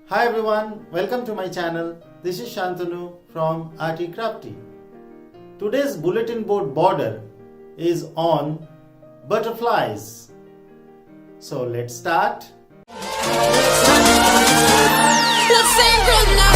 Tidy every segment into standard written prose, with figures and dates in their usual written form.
Hi everyone, welcome to my channel. This is Shantanu from ARTY KRAFTY. Today's bulletin board border is on butterflies. So let's start. Let's sing good night.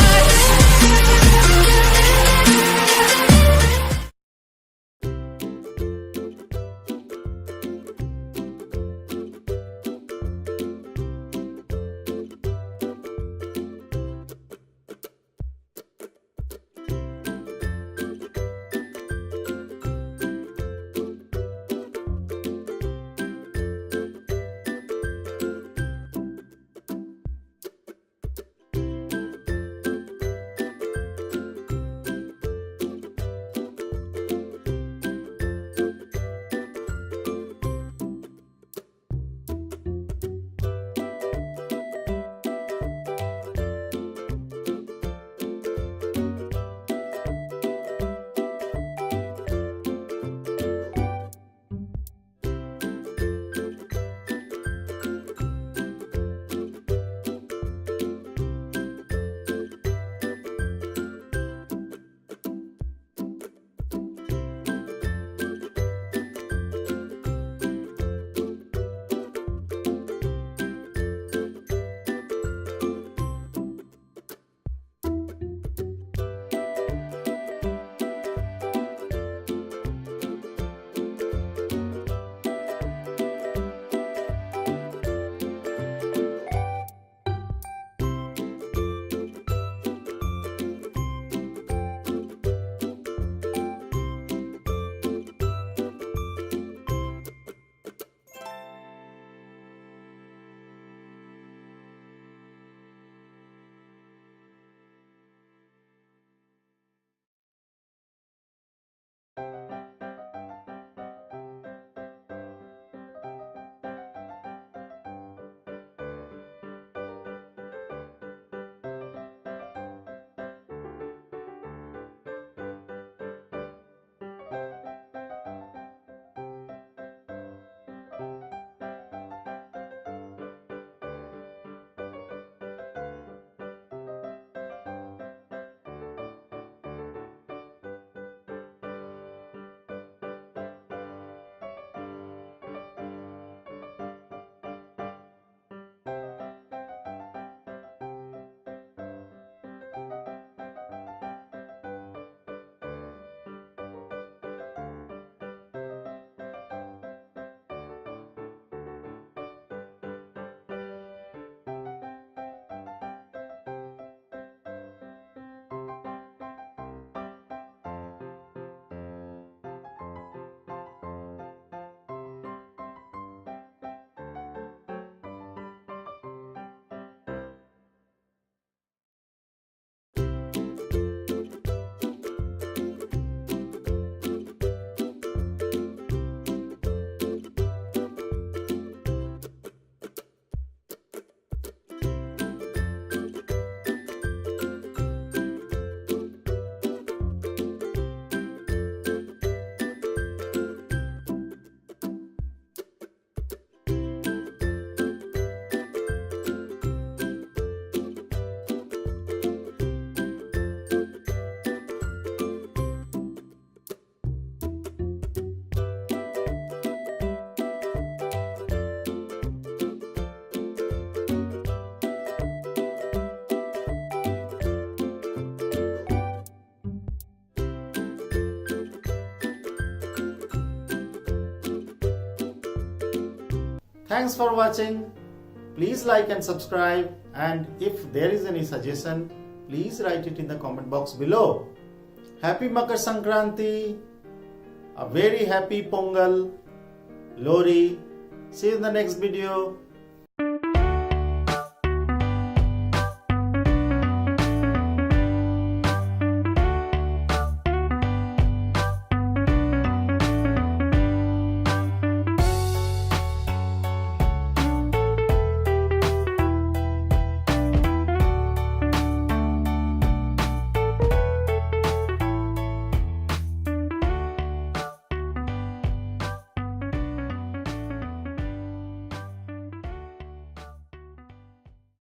Thanks for watching. Please like and subscribe, and if there is any suggestion, please write it in the comment box below. Happy Makar Sankranti, a very happy Pongal, Lori. See you in the next video.